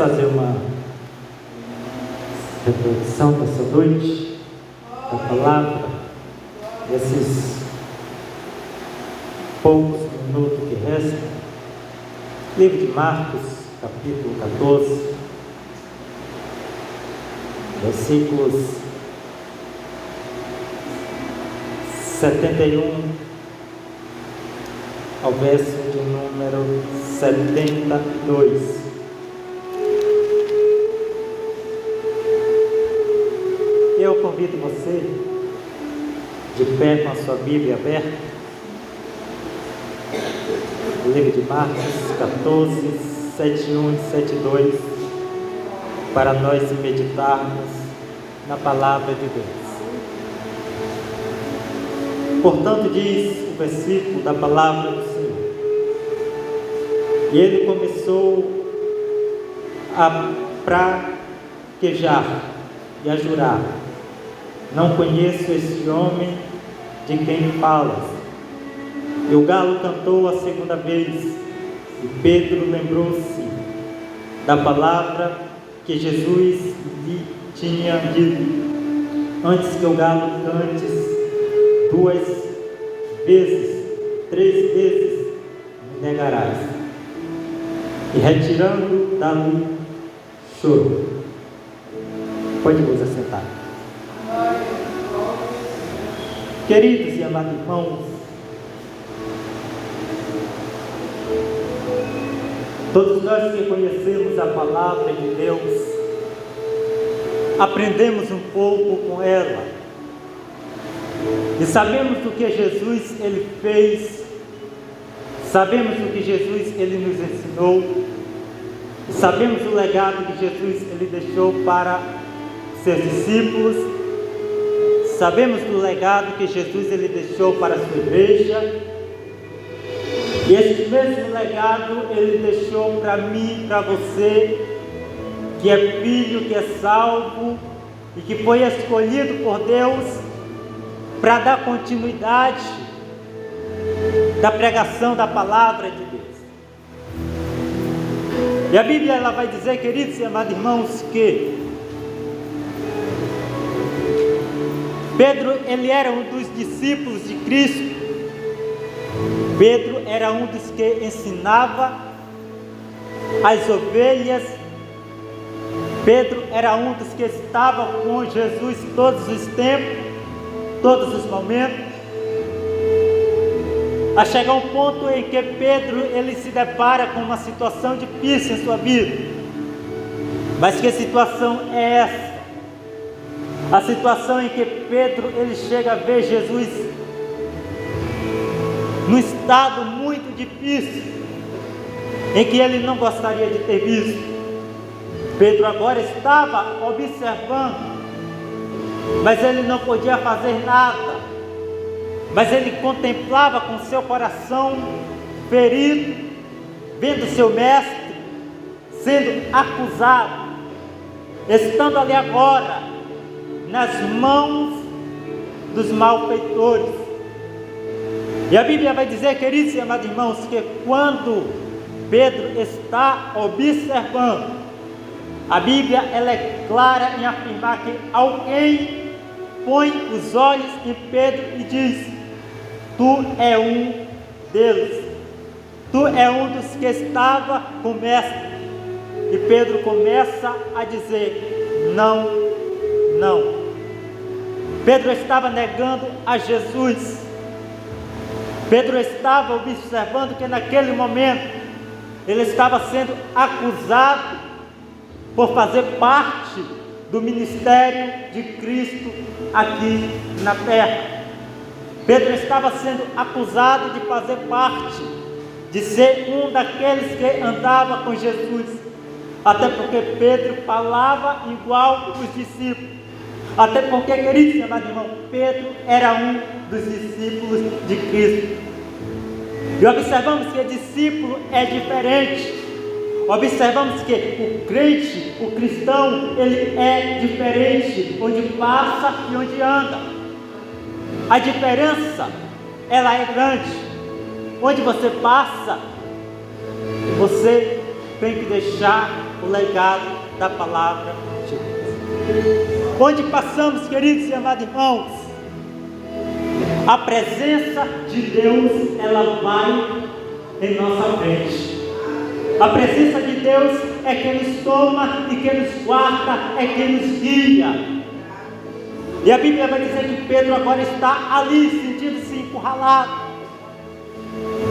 fazer uma reflexão dessa noite, da palavra, desses poucos minutos que restam. Livro de Marcos, capítulo 14, versículos 71 ao verso de número 72. Eu convido você, de pé com a sua Bíblia aberta, o livro de Marcos 14, 71 e 72, para nós meditarmos na palavra de Deus. Portanto, diz o versículo da palavra do Senhor: e ele começou a praguejar e a jurar: não conheço esse homem de quem falas. E o galo cantou a segunda vez, e Pedro lembrou-se da palavra que Jesus lhe tinha dito: antes que o galo cantes 2 vezes, 3 vezes, me negarás. E retirando dali, chorou. Pode vos assentar. Queridos e amados irmãos, todos nós que conhecemos a palavra de Deus, aprendemos um pouco com ela e sabemos o que Jesus ele fez, sabemos o que Jesus ele nos ensinou, e sabemos o legado que Jesus ele deixou para seus discípulos, sabemos do legado que Jesus ele deixou para a sua igreja, e esse mesmo legado ele deixou para mim, para você, que é filho, que é salvo e que foi escolhido por Deus para dar continuidade da pregação da palavra de Deus. E a Bíblia ela vai dizer, queridos e amados irmãos, que Pedro ele era um dos discípulos de Cristo. Pedro era um dos que ensinava as ovelhas. Pedro era um dos que estava com Jesus todos os tempos, todos os momentos. A chegar um ponto em que Pedro ele se depara com uma situação difícil em sua vida. Mas que situação é essa? A situação em que Pedro ele chega a ver Jesus num estado muito difícil, em que ele não gostaria de ter visto. Pedro agora estava observando, mas ele não podia fazer nada. Mas ele contemplava com seu coração ferido, vendo seu mestre sendo acusado, estando ali agora nas mãos dos malfeitores. E a Bíblia vai dizer, queridos e amados irmãos, que quando Pedro está observando, a Bíblia ela é clara em afirmar que alguém põe os olhos em Pedro e diz: tu é um deles, tu é um dos que estava com o mestre. E Pedro começa a dizer: não, não. Pedro estava negando a Jesus. Pedro estava observando que naquele momento ele estava sendo acusado por fazer parte do ministério de Cristo aqui na terra. Pedro estava sendo acusado de fazer parte, de ser um daqueles que andava com Jesus, até porque Pedro falava igual os discípulos, até porque, queridos e amados irmãos, Pedro era um dos discípulos de Cristo. E observamos que discípulo é diferente. Observamos que o crente, o cristão, ele é diferente onde passa e onde anda. A diferença, ela é grande. Onde você passa, você tem que deixar o legado da palavra de Deus. Onde passamos, queridos e amados irmãos, a presença de Deus, ela vai em nossa frente. A presença de Deus é quem nos toma e quem nos guarda, é quem nos guia. E a Bíblia vai dizer que Pedro agora está ali, sentindo-se encurralado.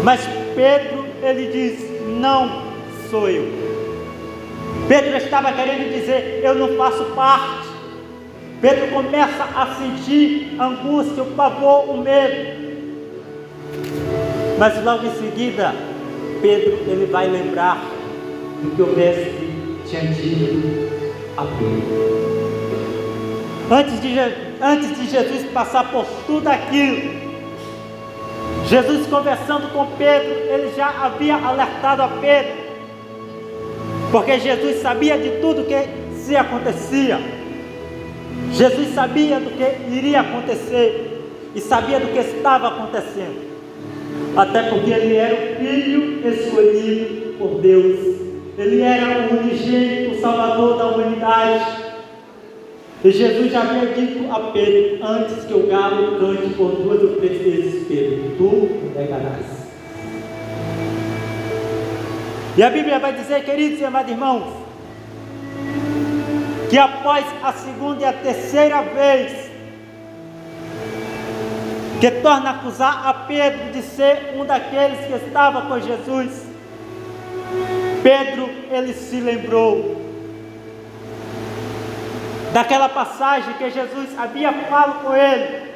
Mas Pedro, ele diz: não sou eu. Pedro estava querendo dizer: eu não faço parte. Pedro começa a sentir a angústia, o pavor, o medo. Mas logo em seguida, Pedro, ele vai lembrar do que o mestre tinha dito a Pedro. Antes de Jesus passar por tudo aquilo, Jesus conversando com Pedro, ele já havia alertado a Pedro, porque Jesus sabia de tudo que se acontecia. Jesus sabia do que iria acontecer e sabia do que estava acontecendo, até porque ele era o filho escolhido por Deus, ele era o unigênito, o salvador da humanidade. E Jesus já havia dito a Pedro: antes que o galo cante por 2 ou 3 vezes, Pedro, tu me negarás. E a Bíblia vai dizer, queridos e amados irmãos, que após a segunda e a terceira vez que torna a acusar a Pedro de ser um daqueles que estava com Jesus, Pedro, ele se lembrou daquela passagem que Jesus havia falado com ele,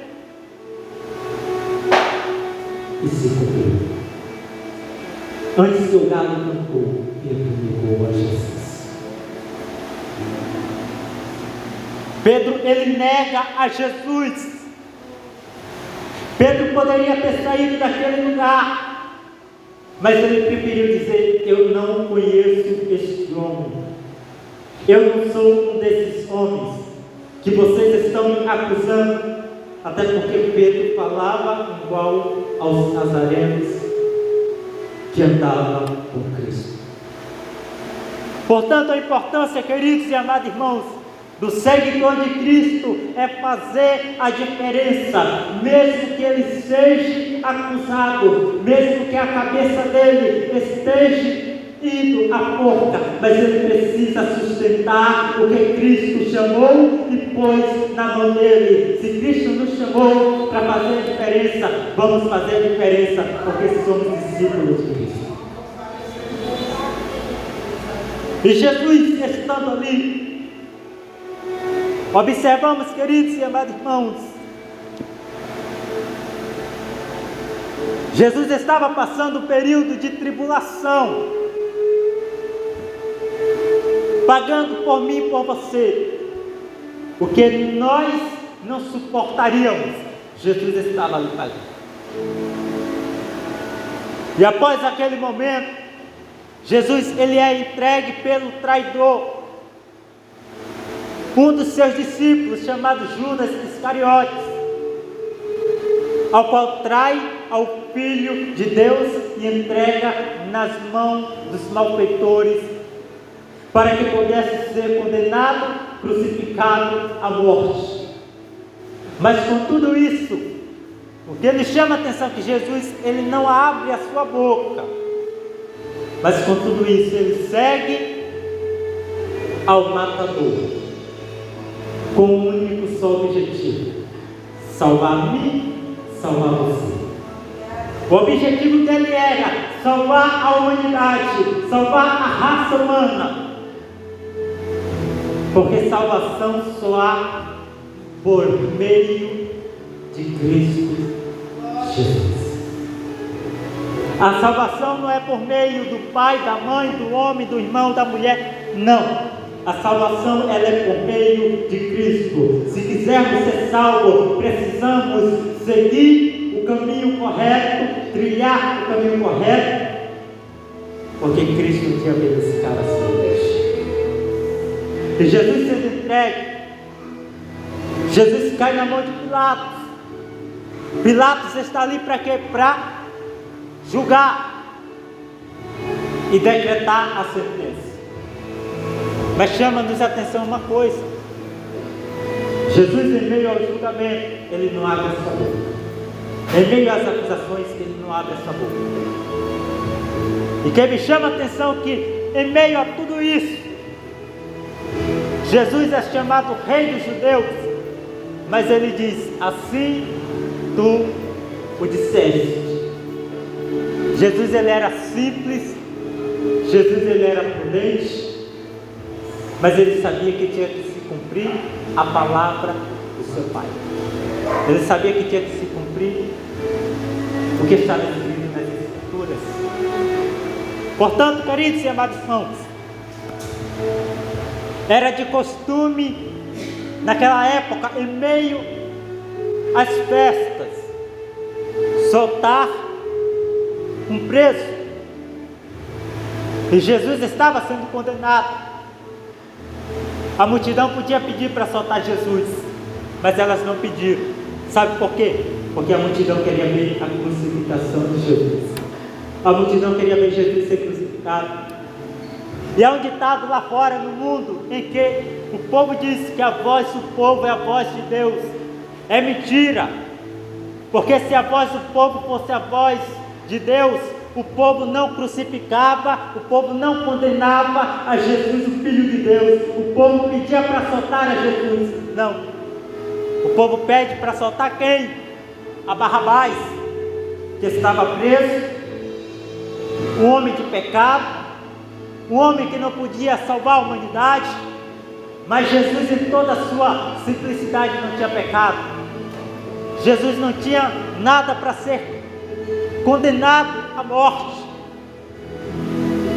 e se cumpriu. Antes que o galo cantou, Pedro negou a Jesus. Pedro, ele nega a Jesus. Pedro poderia ter saído daquele lugar, mas ele preferiu dizer: eu não conheço este homem. Eu não sou um desses homens que vocês estão me acusando. Até porque Pedro falava igual aos nazarenos que andavam com Cristo. Portanto, a importância, queridos e amados irmãos, do seguidor de Cristo é fazer a diferença, mesmo que ele seja acusado, mesmo que a cabeça dele esteja indo à forca, mas ele precisa sustentar o que Cristo chamou e pôs na mão dele. Se Cristo nos chamou para fazer a diferença, vamos fazer a diferença, porque somos discípulos de Cristo. E Jesus estando ali, observamos, queridos e amados irmãos, Jesus estava passando um período de tribulação, pagando por mim e por você o que nós não suportaríamos. Jesus estava ali pagando. E após aquele momento, Jesus, ele é entregue pelo traidor, um dos seus discípulos, chamado Judas Iscariotes, ao qual trai ao Filho de Deus e entrega nas mãos dos malfeitores, para que pudesse ser condenado, crucificado à morte. Mas com tudo isso, o que ele chama a atenção é que Jesus, ele não abre a sua boca, mas com tudo isso ele segue ao matador, com um único só objetivo: salvar-me, salvar você. O objetivo dele era salvar a humanidade, salvar a raça humana, porque salvação só há por meio de Cristo Jesus. A salvação não é por meio do pai, da mãe, do homem, do irmão, da mulher, não. A salvação, ela é por meio de Cristo. Se quisermos ser salvos, precisamos seguir o caminho correto, trilhar o caminho correto, porque Cristo tinha veio esse cara assim. E Jesus sendo entregue, Jesus cai na mão de Pilatos. Pilatos está ali para quê? Para julgar e decretar a sentença. Mas chama-nos a atenção uma coisa: Jesus, em meio ao julgamento, ele não abre a sua boca. Em meio às acusações, ele não abre a sua boca. E que me chama a atenção que, em meio a tudo isso, Jesus é chamado Rei dos Judeus, mas ele diz: assim tu o disseste. Jesus, ele era simples, Jesus, ele era prudente, mas ele sabia que tinha que se cumprir a palavra do seu Pai. Ele sabia que tinha que se cumprir o que estava escrito nas Escrituras. Portanto, queridos e amados irmãos, era de costume, naquela época, em meio às festas, soltar um preso. E Jesus estava sendo condenado. A multidão podia pedir para soltar Jesus, mas elas não pediram. Sabe por quê? Porque a multidão queria ver a crucificação de Jesus. A multidão queria ver Jesus ser crucificado. E há um ditado lá fora no mundo em que o povo diz que a voz do povo é a voz de Deus. É mentira, porque se a voz do povo fosse a voz de Deus, o povo não crucificava, o povo não condenava a Jesus, o Filho de Deus. O povo pedia para soltar a Jesus. Não, o povo pede para soltar quem? A Barrabás, que estava preso, um homem de pecado, um homem que não podia salvar a humanidade. Mas Jesus, em toda a sua simplicidade, não tinha pecado. Jesus não tinha nada para ser condenado à morte.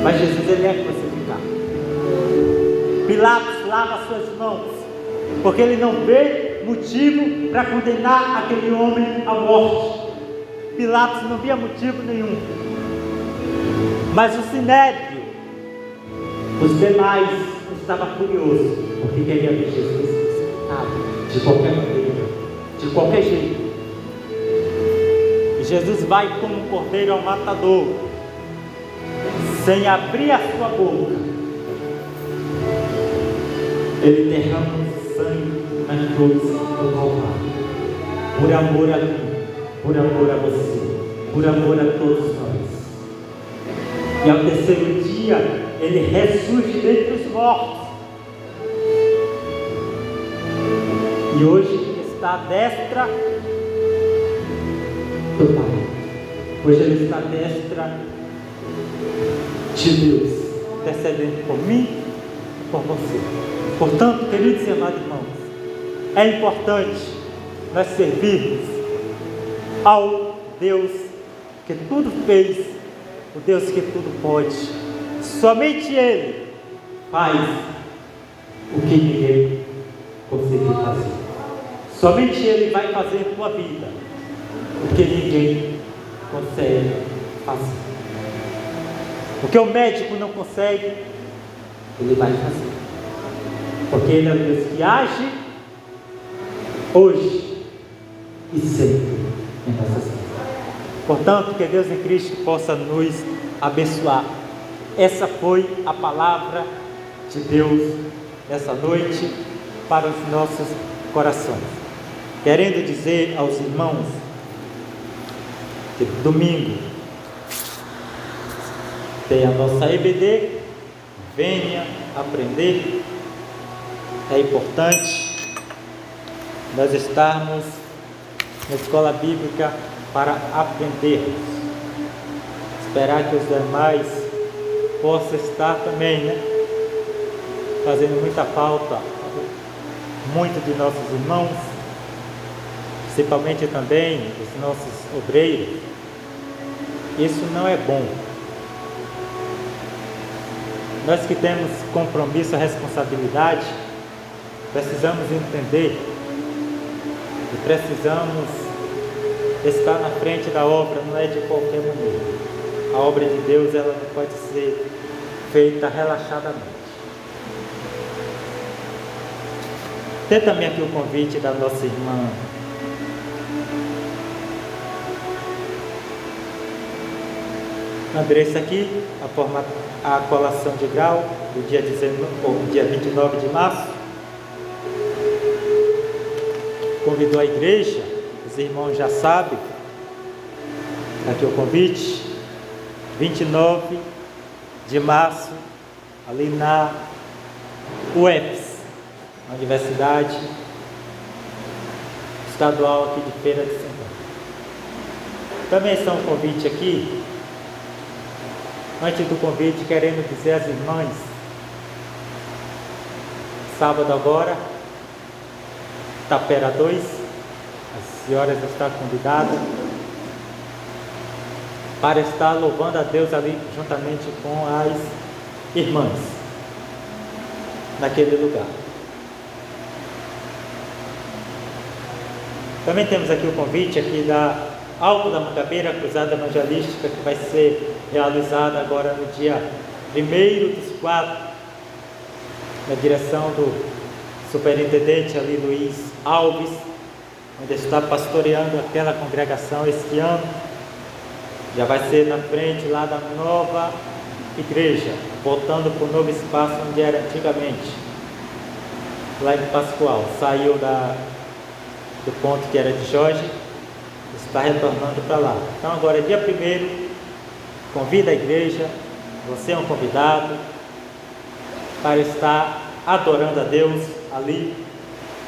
Mas Jesus, ele é crucificado. Pilatos lava suas mãos, porque ele não vê motivo para condenar aquele homem à morte. Pilatos não via motivo nenhum. Mas o Sinédrio, os demais, estava furioso, porque queria ver Jesus crucificado de qualquer maneira, de qualquer jeito. E Jesus vai como um cordeiro ao matador, sem abrir a sua boca. Ele derrama o sangue na cruz do Calvário, por amor a mim, por amor a você, por amor a todos nós. E ao terceiro dia, ele ressurge dentre os mortos. E hoje está à destra do Pai. Hoje ele está à destra de Deus, intercedendo por mim e por você. Portanto, queridos e amados irmãos, é importante nós servirmos ao Deus que tudo fez, o Deus que tudo pode. Somente Ele faz o que ninguém conseguiu fazer. Somente Ele vai fazer em tua vida o que ninguém consegue fazer. O que o médico não consegue, Ele vai fazer. Porque Ele é o Deus que age hoje e sempre em nossas vidas. Portanto, que Deus em Cristo possa nos abençoar. Essa foi a palavra de Deus nessa noite para os nossos corações. Querendo dizer aos irmãos que domingo tem a nossa EBD, venha aprender. É importante nós estarmos na escola bíblica para aprendermos. Esperar que os demais possam estar também, né? Fazendo muita falta, muito de nossos irmãos, principalmente também os nossos obreiros. Isso não é bom. Nós que temos compromisso, responsabilidade, precisamos entender e precisamos estar na frente da obra, não é de qualquer maneira. A obra de Deus, ela não pode ser feita relaxadamente. Tem também aqui o convite da nossa irmã Andressa aqui, a colação de grau do dia 29 de março. Convidou a igreja, os irmãos já sabem, aqui o convite, 29 de março, ali na UFES, a Universidade Estadual aqui de Feira de Santana. Também está um convite aqui. Antes do convite, queremos dizer às irmãs, sábado agora, Tapera 2, as senhoras estão convidadas para estar louvando a Deus ali juntamente com as irmãs naquele lugar. Também temos aqui o convite aqui da Alto da Mangabeira, Cruzada Evangelística, que vai ser realizada agora no dia 1º/4, na direção do superintendente ali, Luiz Alves, onde está pastoreando aquela congregação este ano. Já vai ser na frente lá da nova igreja, voltando para o novo espaço onde era antigamente, lá em Pascoal. Saiu do ponto que era de Jorge, está retornando para lá. Então agora, dia 1º, convida a igreja, você é um convidado para estar adorando a Deus ali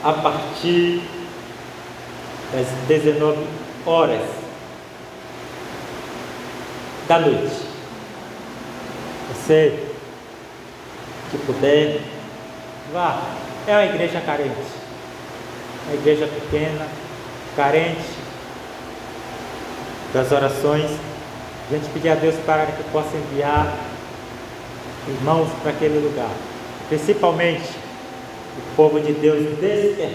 a partir das 19 horas da noite. Você que puder, vá. É uma igreja carente, uma igreja pequena, carente das orações. A gente pedir a Deus para que possa enviar irmãos para aquele lugar, principalmente o povo de Deus despertar.